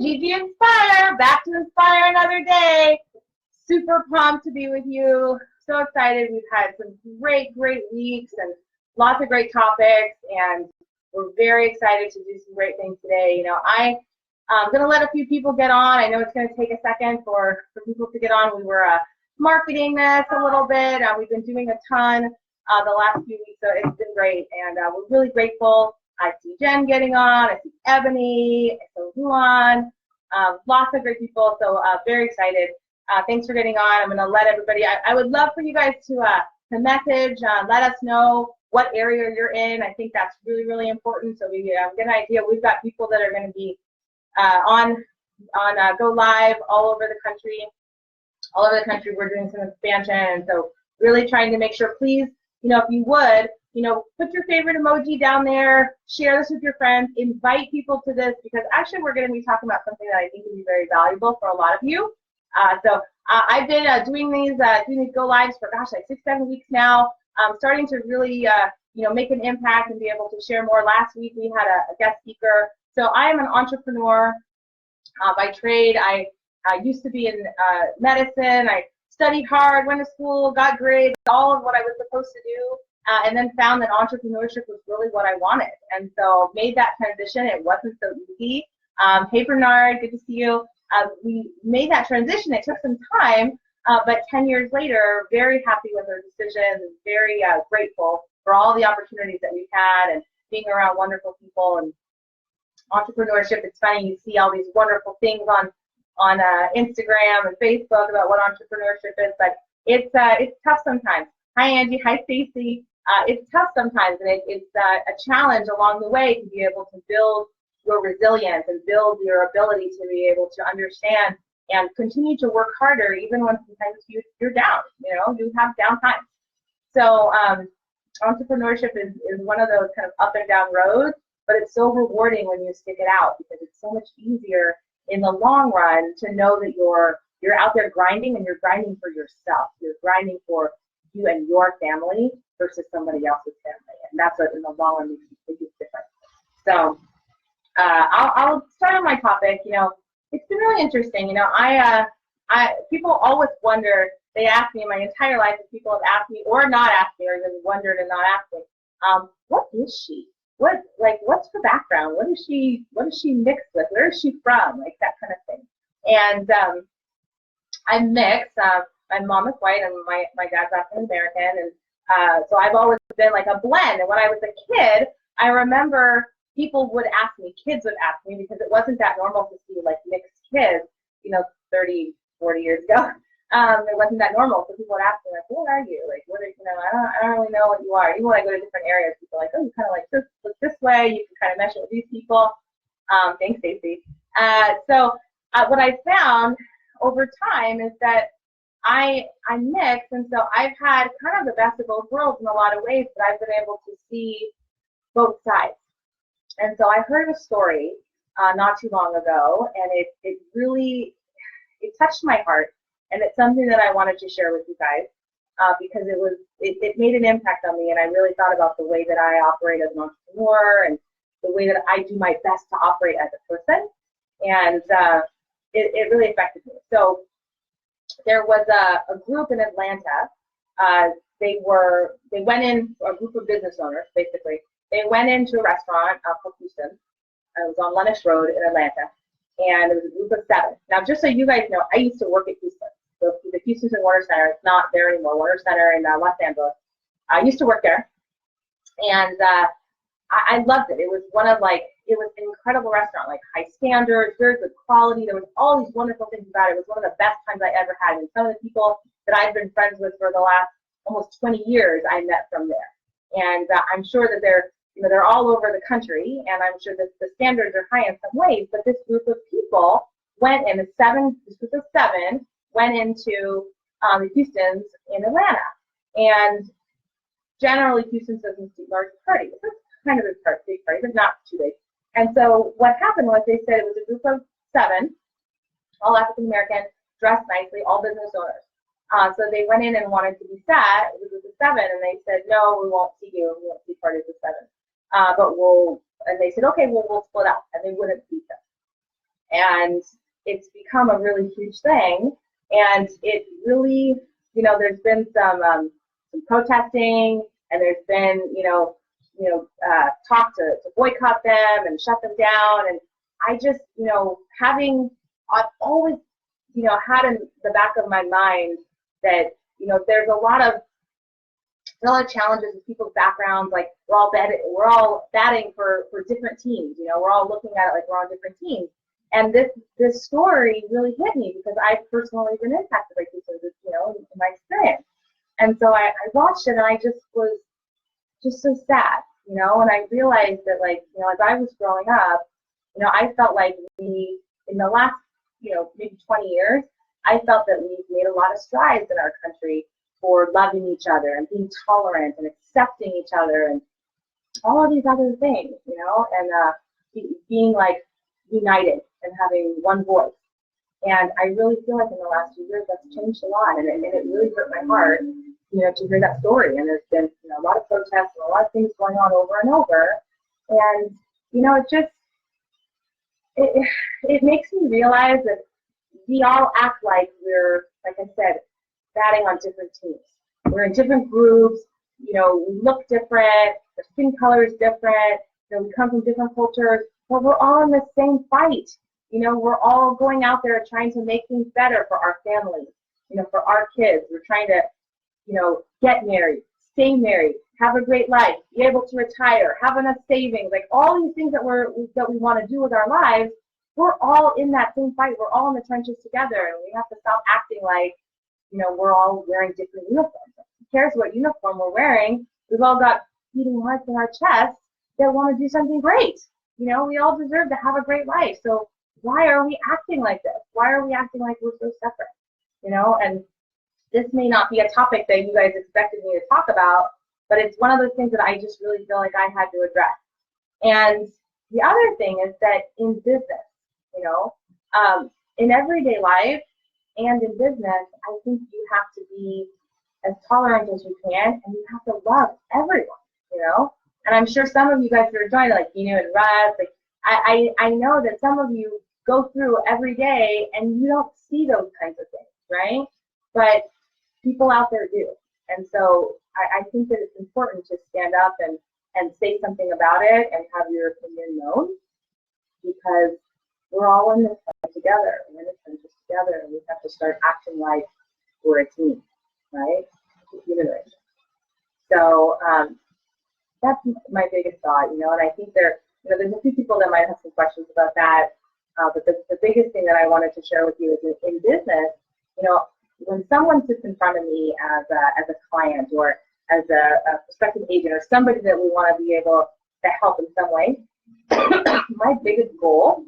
GGinspire, back to inspire another day. Super pumped to be with you. So excited. We've had some great weeks and lots of great topics, and we're very excited to do some great things today. You know, I'm going to let a few people get on. I know it's going to take a second for people to get on. We were marketing this a little bit. We've been doing a ton the last few weeks, so it's been great, and we're really grateful. I see Jen getting on. I see Ebony. I see Luan. Lots of great people, so very excited. Thanks for getting on. I'm going to let everybody, I would love for you guys to message, let us know what area you're in. I think that's really important, so we get an idea. We've got people that are going to be on Go Live all over the country. All over the country, we're doing some expansion, and so really trying to make sure, please, you know, if you would, you know, put your favorite emoji down there, share this with your friends, invite people to this, because actually we're going to be talking about something that I think will be very valuable for a lot of you. I've been doing these go lives for, gosh, like 6-7 weeks now. Starting to really, you know, make an impact and be able to share more. Last week we had a guest speaker. So I am an entrepreneur by trade. I used to be in medicine. I studied hard, went to school, got grades, all of what I was supposed to do. And then found that entrepreneurship was really what I wanted. And so made that transition. It wasn't so easy. Hey, Bernard, good to see you. We made that transition. It took some time, but 10 years later, very happy with our decisions and very grateful for all the opportunities that we've had and being around wonderful people. And entrepreneurship, it's funny, you see all these wonderful things on Instagram and Facebook about what entrepreneurship is, but it's tough sometimes. Hi, Angie. Hi, Stacy. It's tough sometimes, and it's a challenge along the way to be able to build your resilience and build your ability to be able to understand and continue to work harder even when sometimes you're down, you know, you have down times. So entrepreneurship is one of those kind of up and down roads, but it's so rewarding when you stick it out, because it's so much easier in the long run to know that you're out there grinding, and you're grinding for yourself. You're grinding for you and your family versus somebody else's family, and that's what in the long run makes a huge difference. So I'll start on my topic. You know, it's been really interesting. You know, people always wonder. They ask me my entire life, and people have asked me or not asked me, or even wondered and not asked me, what is she? What's her background? What is she mixed with? Where is she from? Like that kind of thing. And I'm mixed. My mom is white and my dad's African American, and so I've always been like a blend. And when I was a kid, I remember people would ask me, kids would ask me, because it wasn't that normal to see like mixed kids, you know, 30, 40 years ago. It wasn't that normal, so people would ask me like, what are you? Like, what are, you know, I don't really know what you are. Even when I go to different areas, people are like, oh, you kind of like this, look this way. You can kind of mesh it with these people. Thanks, Stacey. So what I found over time is that I'm mixed, and so I've had kind of the best of both worlds in a lot of ways, but I've been able to see both sides. And so I heard a story not too long ago, and it really touched my heart, and it's something that I wanted to share with you guys because it made an impact on me, and I really thought about the way that I operate as an entrepreneur and the way that I do my best to operate as a person, and it really affected me. So there was a group in Atlanta. They went in, a group of business owners, basically. They went into a restaurant called Houston. It was on Lennox Road in Atlanta, and it was a group of 7. Now, just so you guys know, I used to work at Houston. So the Houston Warner Center, it's not there anymore. Warner Center in Los Angeles. I used to work there, and I loved it. It was it was an incredible restaurant, like high standards, very good quality. There was all these wonderful things about it. It was one of the best times I ever had. And some of the people that I've been friends with for the last almost 20 years, I met from there. And I'm sure that they're all over the country, and I'm sure that the standards are high in some ways. But this group of people went in, this group of 7 went into the Houstons in Atlanta, and generally Houston doesn't do large parties. It's kind of a big party, but not too big. And so what happened was they said it was a group of 7, all African American, dressed nicely, all business owners. So they went in and wanted to be sat. It was a group of 7, and they said, no, we won't see you. We won't see part of the 7. And they said, okay, we'll split up, and they wouldn't seat them. and it's become a really huge thing. And it really, there's been some protesting, and there's been, talk to boycott them and shut them down. And I just, I've always, had in the back of my mind that, there's a lot of challenges with people's backgrounds. Like we're all batting for different teams. We're all looking at it like we're on different teams. And this story really hit me because I've personally been impacted by this, in my experience. And so I watched it, and I just was just so sad, and I realized that, like, as I was growing up, I felt like in the last, maybe 20 years, I felt that we've made a lot of strides in our country for loving each other and being tolerant and accepting each other and all of these other things, and being like united and having one voice. And I really feel like in the last few years that's changed a lot, and it really hurt my heart, to hear that story. And there's been a lot of protests and a lot of things going on over and over, and it makes me realize that we all act like we're, like I said, batting on different teams. We're in different groups, we look different, our skin color is different, we come from different cultures, but we're all in the same fight. We're all going out there trying to make things better for our families, for our kids. We're trying to, get married, stay married, have a great life, be able to retire, have enough savings, like all these things that we want to do with our lives. We're all in that same fight. We're all in the trenches together, and we have to stop acting like, we're all wearing different uniforms. Who cares what uniform we're wearing? We've all got beating hearts in our chests that want to do something great. We all deserve to have a great life. So why are we acting like this? Why are we acting like we're so separate? And this may not be a topic that you guys expected me to talk about, but it's one of those things that I just really feel like I had to address. And the other thing is that in business, in everyday life and in business, I think you have to be as tolerant as you can, and you have to love everyone, And I'm sure some of you guys that are joining, like and Russ, like I know that some of you go through every day and you don't see those kinds of things, right? But people out there do. And so I think that it's important to stand up and say something about it and have your opinion known, because we're all in this fight together. We're in this trenches together, and we have to start acting like we're a team, right? Human race. So that's my biggest thought, and I think there's a few people that might have some questions about that. But the biggest thing that I wanted to share with you is in business, when someone sits in front of me as a client or as a prospective agent or somebody that we want to be able to help in some way, my biggest goal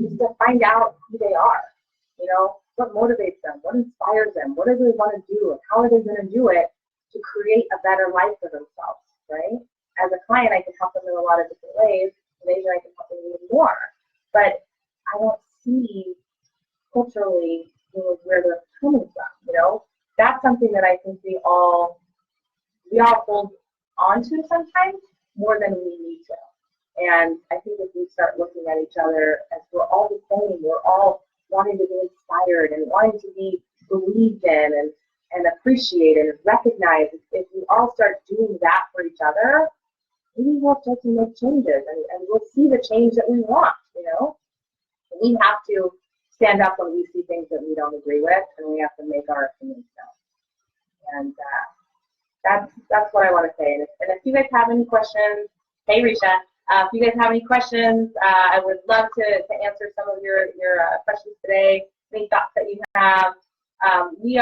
is to find out who they are. What motivates them, what inspires them, what do they want to do, and how are they going to do it to create a better life for themselves, right? As a client, I can help them in a lot of different ways, and maybe I can help them even more. But I don't see culturally where they're coming from, That's something that I think we all hold on to sometimes more than we need to. And I think if we start looking at each other as we're all the same, we're all wanting to be inspired and wanting to be believed in and appreciated and recognized, if we all start doing that for each other, maybe we'll start to make changes and we'll see the change that we want, We have to stand up when we see things that we don't agree with, and we have to make our opinions known. And that's what I want to say. And if you guys have any questions, hey Risha, if you guys have any questions, I would love to answer some of your questions today. Any thoughts that you have? We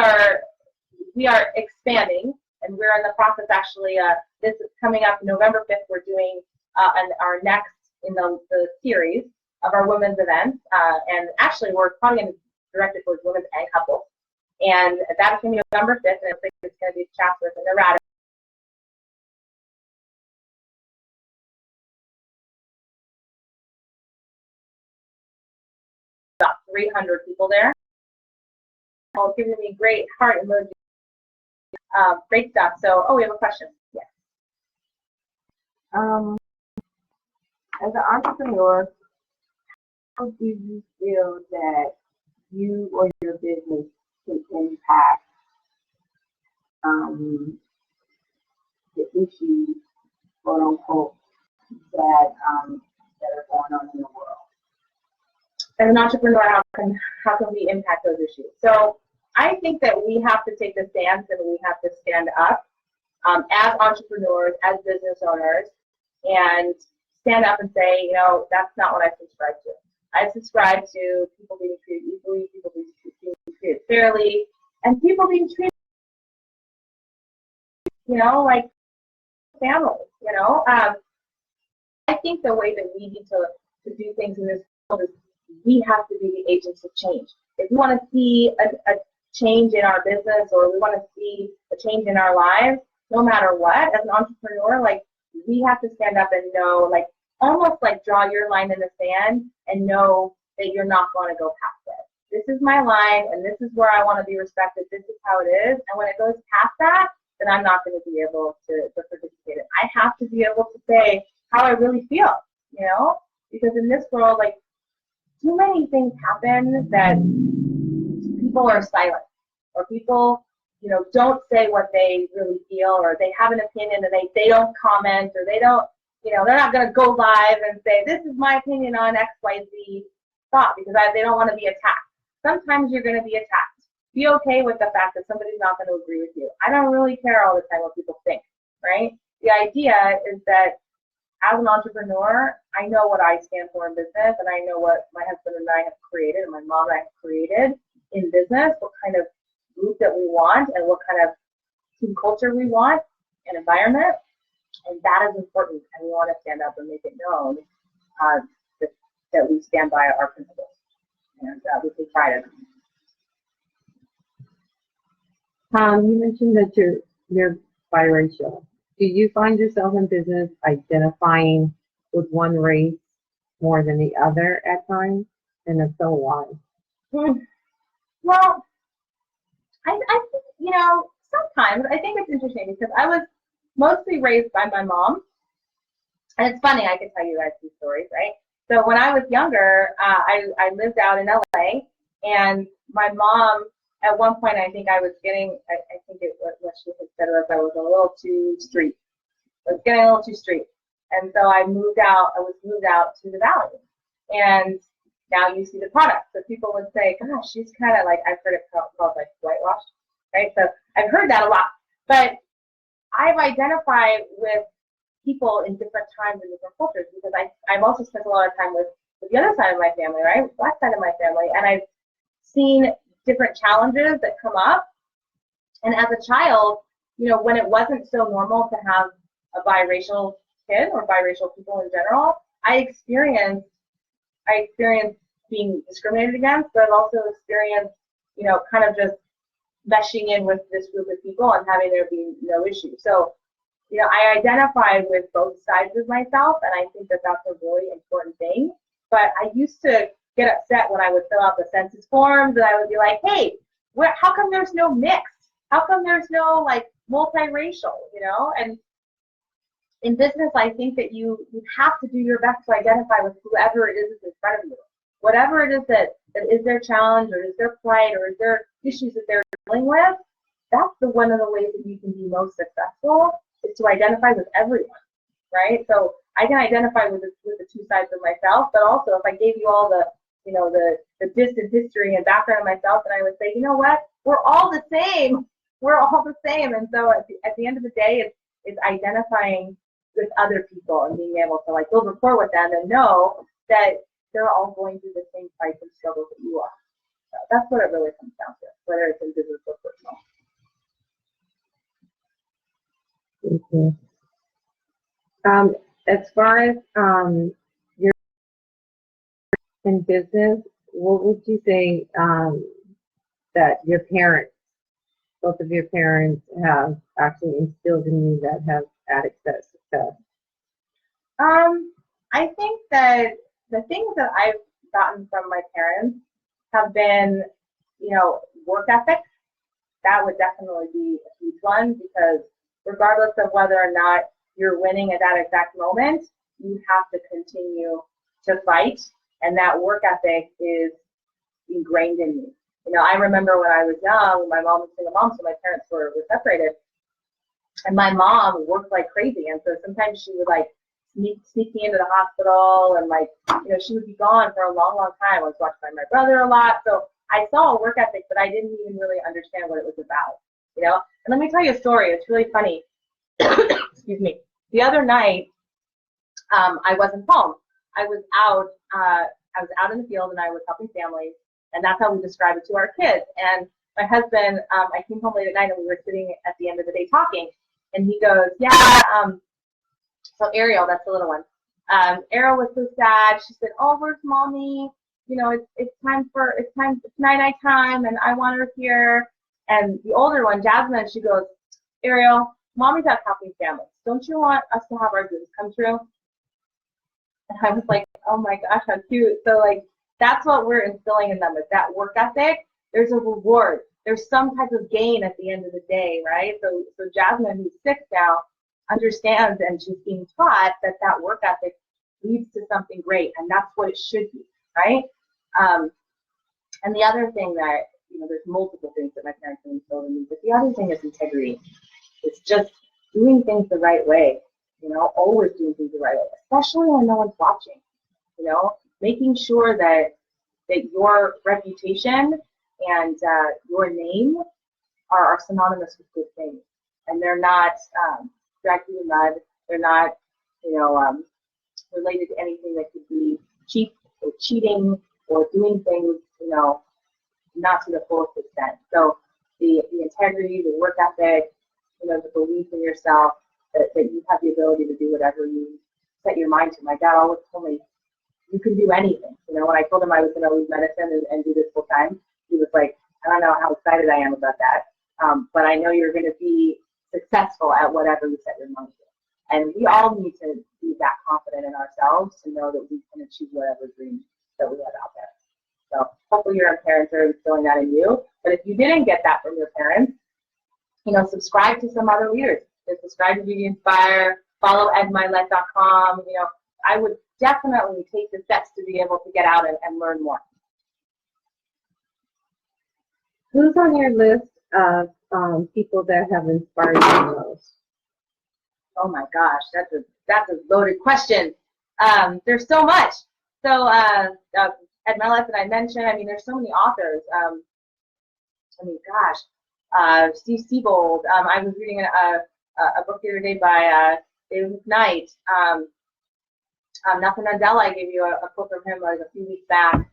are expanding, and we're in the process. Actually, this is coming up November 5th. We're doing our next in the series of our women's events, and actually we're probably going to direct it towards women's and couples. And that's going to be November 5th, and it's going to be Chatsworth in Nevada. About 300 people there. All giving me great heart emoji. Great stuff. So, we have a question. Yes. As an entrepreneur, How do you feel that you or your business can impact the issues, quote unquote, that are going on in the world? As an entrepreneur, how can we impact those issues? So I think that we have to take a stance and we have to stand up as entrepreneurs, as business owners, and stand up and say, that's not what I subscribe to. I subscribe to people being treated equally, people being treated fairly, and people being treated, like families, I think the way that we need to do things in this world is we have to be the agents of change. If we want to see a change in our business or we want to see a change in our lives, no matter what, as an entrepreneur, we have to stand up and know, almost draw your line in the sand and know that you're not going to go past it. This is my line and this is where I want to be respected. This is how it is. And when it goes past that, then I'm not going to be able to participate in it. I have to be able to say how I really feel, because in this world, too many things happen that people are silent or people, don't say what they really feel, or they have an opinion and they don't comment, or they don't, they're not going to go live and say, this is my opinion on XYZ thought, because they don't want to be attacked. Sometimes you're going to be attacked. Be okay with the fact that somebody's not going to agree with you. I don't really care all the time what people think, right? The idea is that as an entrepreneur, I know what I stand for in business, and I know what my husband and I have created, and my mom and I have created in business, what kind of group that we want, and what kind of team culture we want, and environment, and that is important, and we want to stand up and make it known that we stand by our principles, and we take pride in them. You mentioned that you're biracial. Do you find yourself in business identifying with one race more than the other at times? And if so, why? Well, I think, sometimes I think it's interesting because I was mostly raised by my mom. And it's funny, I can tell you guys these stories, right? So when I was younger, I lived out in LA, and my mom, at one point, I think I was getting, I think what she had said was I was a little too street. I was getting a little too street. And so I was moved out to the valley. And now you see the product. So people would say, gosh, she's kind of I've heard it called whitewashed, right? So I've heard that a lot. But I've identified with people in different times and different cultures because I've also spent a lot of time with the other side of my family, right? Black side of my family. And I've seen different challenges that come up. And as a child, when it wasn't so normal to have a biracial kid or biracial people in general, I experienced being discriminated against, but I've also experienced, kind of just meshing in with this group of people and having there be no issue. So, I identify with both sides of myself, and I think that that's a really important thing. But I used to get upset when I would fill out the census forms, and I would be like, hey, how come there's no mix? How come there's no, multiracial, And in business, I think that you have to do your best to identify with whoever it is that's in front of you. Whatever it is that is their challenge, or is their plight, or is there issues that they're dealing with, that's one of the ways that you can be most successful, is to identify with everyone, right? So I can identify with the two sides of myself, but also if I gave you all the distant history and background of myself, and I would say, you know what, we're all the same. We're all the same. And so at the end of the day, it's identifying with other people and being able to build rapport with them and know that they're all going through the same fights and struggles that you are. So that's what it really comes down to, whether it's in business or personal. Thank you. As far as your in business, what would you say that your parents, both of your parents, have actually instilled in you that have added that success? I think that the things that I've gotten from my parents have been, work ethic. That would definitely be a huge one, because regardless of whether or not you're winning at that exact moment, you have to continue to fight And that work ethic is ingrained in me. I remember when I was young, my mom was a single mom, so my parents were separated. And my mom worked like crazy. And so sometimes she would like sneak me into the hospital, and like, she would be gone for a long, long time. I was watched by my brother a lot. So I saw a work ethic, but I didn't even really understand what it was about, And let me tell you a story. It's really funny. Excuse me. The other night, I wasn't home. I was out in the field, and I was helping families, and that's how we describe it to our kids. And my husband, I came home late at night, and we were sitting at the end of the day talking, and he goes, yeah, so Ariel, that's the little one. Ariel was so sad. She said, oh, where's mommy? It's night time, and I want her here. And the older one, Jasmine, she goes, Ariel, mommy's out helping families. Don't you want us to have our dreams come true? And I was like, oh my gosh, how cute. So like, that's what we're instilling in them, is that work ethic. There's a reward. There's some type of gain at the end of the day, right? So Jasmine, who's 6 now, understands, and she's being taught that work ethic leads to something great, and that's what it should be, right? And the other thing that, there's multiple things that my parents have instilled in me, but the other thing is integrity. It's just doing things the right way, always doing things the right way, especially when no one's watching, making sure that your reputation and your name are synonymous with good things, and they're not dragged through the mud. They're not, related to anything that could be cheap or cheating or doing things, not to the fullest extent. So the integrity, the work ethic, the belief in yourself, that you have the ability to do whatever you set your mind to. My dad always told me, you can do anything. When I told him I was going to leave medicine and do this full time, he was like, I don't know how excited I am about that, but I know you're going to be successful at whatever you set your mind to. And we all need to be that confident in ourselves to know that we can achieve whatever dream that we have out there. So hopefully your parents are instilling that in you. But if you didn't get that from your parents, subscribe to some other leaders. Subscribe to GGinspire, follow edmylet.com. I would definitely take the steps to be able to get out and learn more. Who's on your list of people that have inspired you most? Oh my gosh, that's a loaded question. There's so much. So Ed Meleth that I mentioned. There's so many authors. Steve Siebold. I was reading a book the other day by David McKnight. Nelson Mandela, I gave you a quote from him like a few weeks back.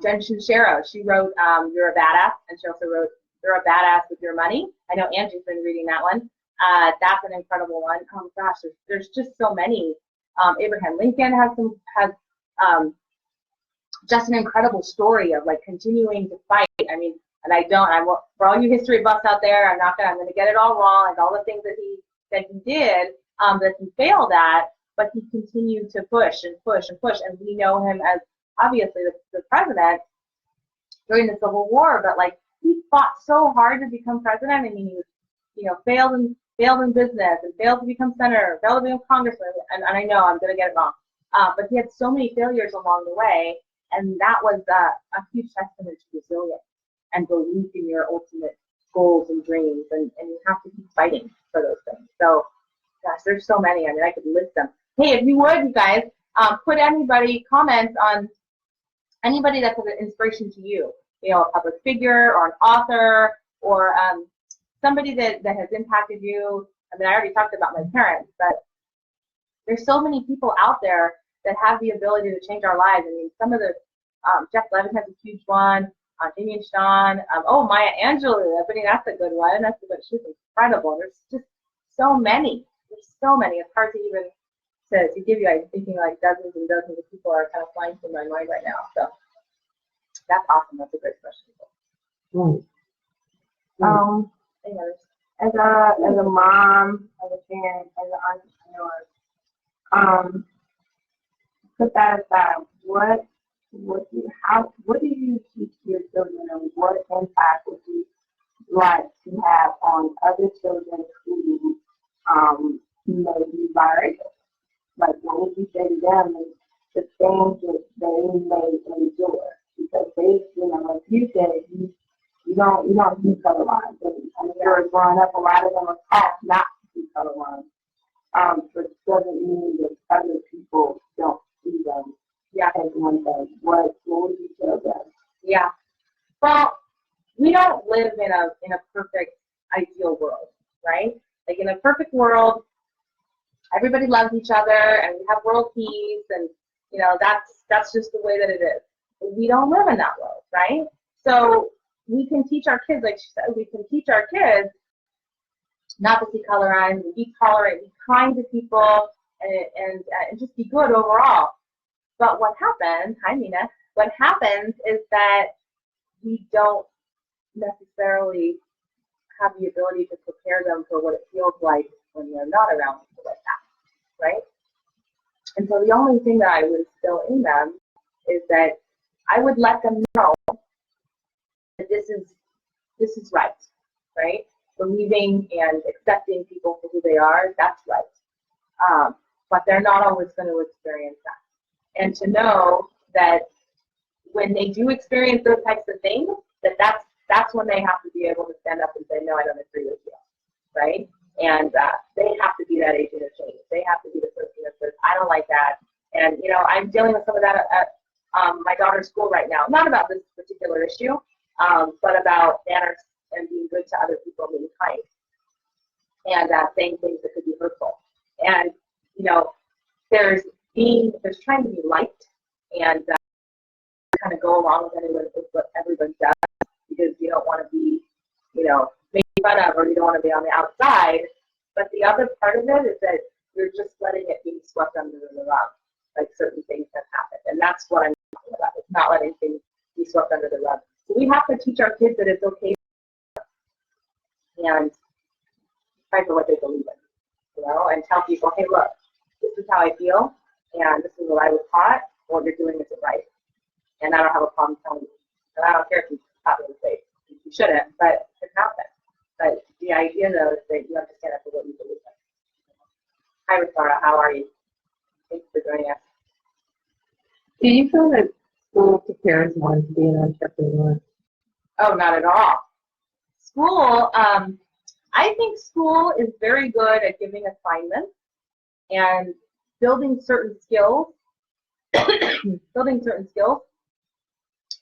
Jen Shero, she wrote You're a Badass, and she also wrote You're a Badass with Your Money. I know Angie's been reading that one. That's an incredible one. Oh gosh, there's just so many. Abraham Lincoln has just an incredible story of like continuing to fight. And for all you history buffs out there, I'm going to get it all wrong, and all the things that he did, that he failed at, but he continued to push and push and push. And we know him as obviously the president during the Civil War, but like he fought so hard to become president. He was, failed in business, and failed to become senator, failed to become congressman, and I know I'm going to get it wrong. But he had so many failures along the way, and that was a huge testament to resilience and belief in your ultimate goals and dreams, and you have to keep fighting for those things. So, gosh, there's so many. I could list them. Hey, if you would, you guys, put comments on anybody that's an inspiration to you, a public figure or an author or somebody that has impacted you. I already talked about my parents, but there's so many people out there that have the ability to change our lives. Some of the, Jeff Levin has a huge one, Amy and Sean, Maya Angelou, that's a good one. She's incredible. There's just so many. There's so many. It's hard to even to give you. I'm thinking like dozens and dozens of people are kind of flying through my mind right now. So that's awesome. That's a great question. As a mom, as a parent, as an entrepreneur, put that aside. What do you teach your children, and what impact would you like to have on other children who may be biracial? Like, what would you say to them is the things that they may endure? Because they, like you said, you don't see color lines. And I'm sure growing up, a lot of them are taught not to see color lines. But it doesn't mean that other people don't see them. Yeah, as one thing. What would you tell them? Yeah. Well, we don't live in a perfect, ideal world, right? Like in a perfect world, everybody loves each other, and we have world peace, and that's just the way that it is. But we don't live in that world, right? So we can teach our kids, like she said, we can teach our kids not to see color lines, and be tolerant, be kind to people, and just be good overall. But what happens, hi Nina, what happens is that we don't necessarily have the ability to prepare them for what it feels like when they're not around people like that, right? And so the only thing that I would instill in them is that I would let them know that this is right, right? Believing and accepting people for who they are, that's right. But they're not always going to experience that. And to know that when they do experience those types of things, that's when they have to be able to stand up and say, no, I don't agree with you, right? And they have to be that agent of change. They have to be the person that says, I don't like that. And, I'm dealing with some of that at my daughter's school right now. Not about this particular issue, but about manners and being good to other people and being kind. And saying things that could be hurtful. And, there's trying to be liked and kind of go along with what everybody does, because you don't want to be, made fun of, or you don't want to be on the outside. But the other part of it is that you're just letting it be swept under the rug, like certain things have happened. And that's what I'm talking about. It's not letting things be swept under the rug. So we have to teach our kids that it's okay and fight for what they believe in, and tell people, hey, look, this is how I feel, and this is what I was taught, what you're doing isn't right. And I don't have a problem telling you. And I don't care if you taught me to say you shouldn't, but it's happened. But the idea, though, is that you have to stand up for what you believe in. Hi, Rosara. How are you? Thanks for joining us. Do you feel that school prepares one to be an entrepreneur? Oh, not at all. School, I think school is very good at giving assignments and building certain skills,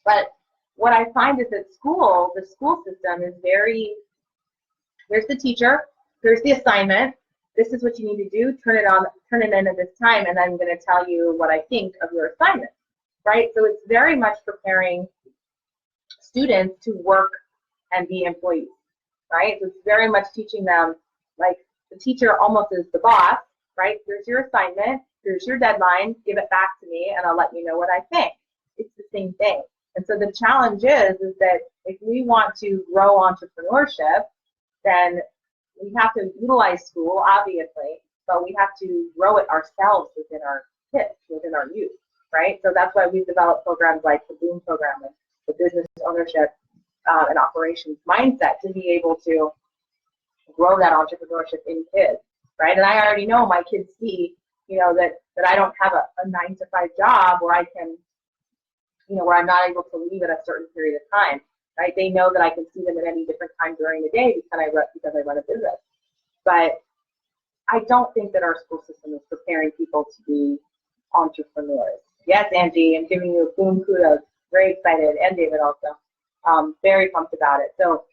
But what I find is that the school system is here's the teacher, here's the assignment, this is what you need to do, turn it in at this time, and I'm going to tell you what I think of your assignment, right? So it's very much preparing students to work and be employees, right? So it's very much teaching them, like the teacher almost is the boss, right? Here's your assignment, here's your deadline, give it back to me, and I'll let you know what I think. It's the same thing. And so the challenge is that if we want to grow entrepreneurship, then we have to utilize school, obviously, but we have to grow it ourselves within our kids, within our youth, right? So that's why we've developed programs like the Boom program and the business ownership and operations mindset to be able to grow that entrepreneurship in kids, right? And I already know my kids see, that I don't have a 9-to-5 job where I can, where I'm not able to leave at a certain period of time, right? They know that I can see them at any different time during the day because I run a business. But I don't think that our school system is preparing people to be entrepreneurs. Yes, Angie, I'm giving you a boom kudos. Very excited, and David also. Very pumped about it. So,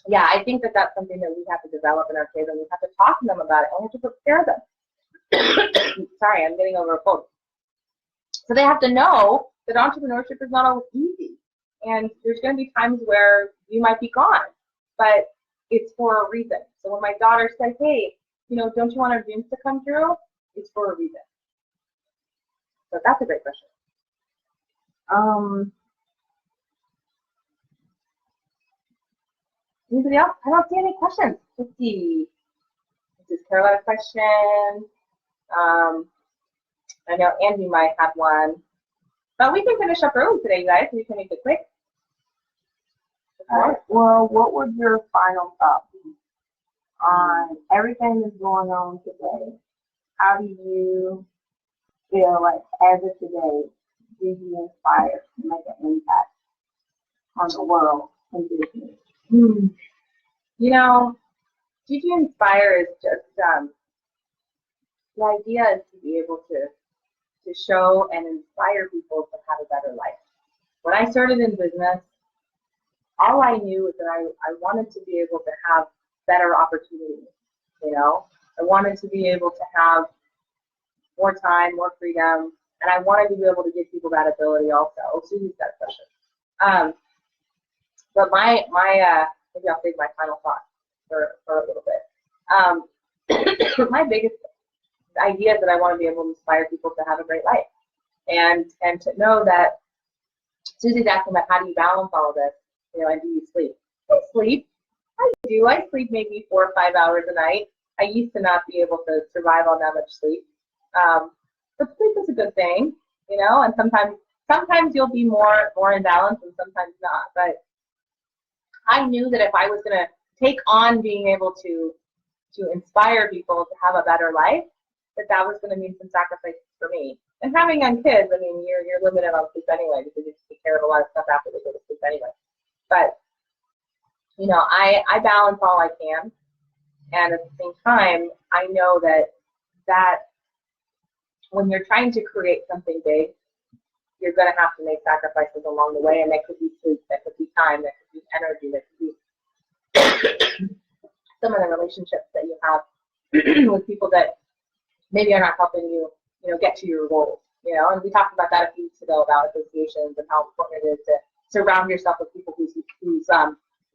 yeah, I think that that's something that we have to develop in our kids, and we have to talk to them about it, and we have to prepare them. Sorry, I'm getting over a cold. So they have to know that entrepreneurship is not always easy, and there's going to be times where you might be gone, but it's for a reason. So when my daughter said, hey, don't you want our dreams to come true? It's for a reason. So that's a great question. Anybody else? I don't see any questions. Let's see. This is Carolina's question. I know Andy might have one. But we can finish up early today, guys. We can make it quick. All right. Well, what was your final thought on everything that's going on today? how do you feel like as of today, GGinspire can make an impact on the world in business? You know, GGinspire is just, the idea is to be able to show and inspire people to have a better life. When I started in business, all I knew was that I wanted to be able to have better opportunities, you know? I wanted to be able to have more time, more freedom, and I wanted to be able to give people that ability also. Oh, Susie's got a question. But maybe I'll save my final thought for a little bit. My biggest idea is that I want to be able to inspire people to have a great life, and to know that Susie's asking about how do you balance all of this, you know, and do you sleep? I sleep. I do. I sleep maybe 4 or 5 hours a night. I used to not be able to survive on that much sleep. But sleep is a good thing, you know, and sometimes you'll be more in balance and sometimes not. But I knew that if I was going to take on being able to inspire people to have a better life, that was going to mean some sacrifices for me. And having young kids, I mean, you're limited on sleep anyway because you have to take care of a lot of stuff after they go to sleep anyway. But, you know, I balance all I can. And at the same time, I know that when you're trying to create something big, you're going to have to make sacrifices along the way. And that could be sleep, that could be time, that could be energy, that could be some of the relationships that you have with people that maybe are not helping you, you know, get to your goals, you know. And we talked about that a few weeks ago about associations and how important it is to surround yourself with people whose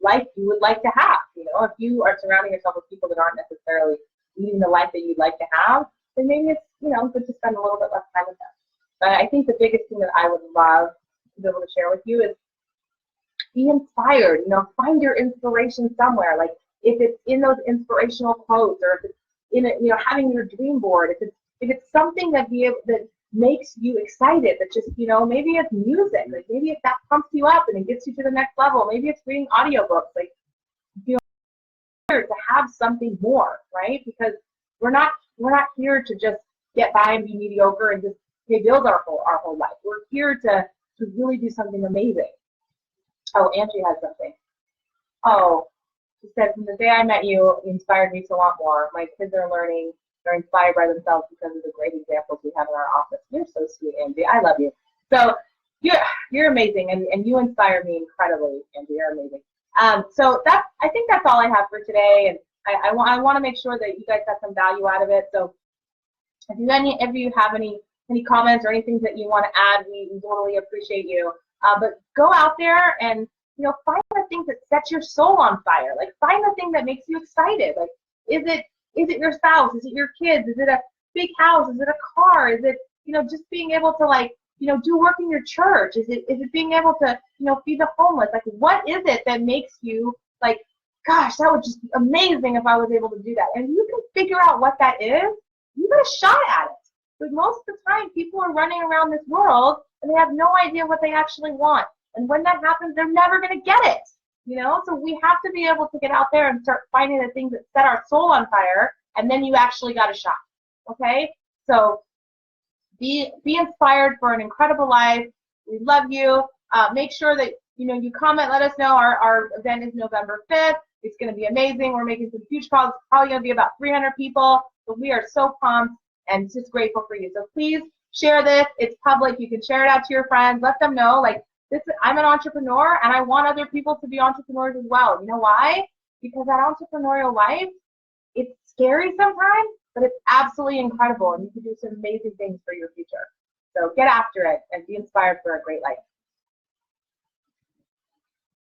life you would like to have. You know, if you are surrounding yourself with people that aren't necessarily leading the life that you'd like to have, then maybe it's, you know, good to spend a little bit less time with them. But I think the biggest thing that I would love to be able to share with you is be inspired. You know, find your inspiration somewhere. Like if it's in those inspirational quotes, or if it's in it, you know, having your dream board. If it's something that makes you excited, that just, you know, maybe it's music. Like maybe if that pumps you up and it gets you to the next level. Maybe it's reading audiobooks. Like, you know, to have something more, right? Because we're not here to just get by and be mediocre and just pay bills our whole life. We're here to really do something amazing. Oh, Angie has something. Oh, she said, from the day I met you, you inspired me to want more. My kids are learning. They're inspired by themselves because of the great examples we have in our office. You're so sweet, Angie. I love you. So you're amazing, and you inspire me incredibly, Angie. You're amazing. So I think that's all I have for today, and I want to make sure that you guys got some value out of it. So if you have any comments or anything that you want to add, we totally appreciate you. But go out there and, you know, find the things that set your soul on fire. Like find the thing that makes you excited. Like is it your spouse? Is it your kids? Is it a big house? Is it a car? Is it, you know, just being able to, like, you know, do work in your church? Is it being able to, you know, feed the homeless? Like what is it that makes you like, gosh, that would just be amazing if I was able to do that? And you can figure out what that is, you got a shot at it. But most of the time, people are running around this world and they have no idea what they actually want. And when that happens, they're never going to get it. You know, so we have to be able to get out there and start finding the things that set our soul on fire, and then you actually got a shot. Okay? So be inspired for an incredible life. We love you. Make sure that, you know, you comment, let us know. Our event is November 5th. It's going to be amazing. We're making some huge calls. It's probably going to be about 300 people, but we are so pumped and just grateful for you. So please share this. It's public. You can share it out to your friends. Let them know, like, I'm an entrepreneur, and I want other people to be entrepreneurs as well. You know why? Because that entrepreneurial life, it's scary sometimes, but it's absolutely incredible, and you can do some amazing things for your future. So get after it and be inspired for a great life.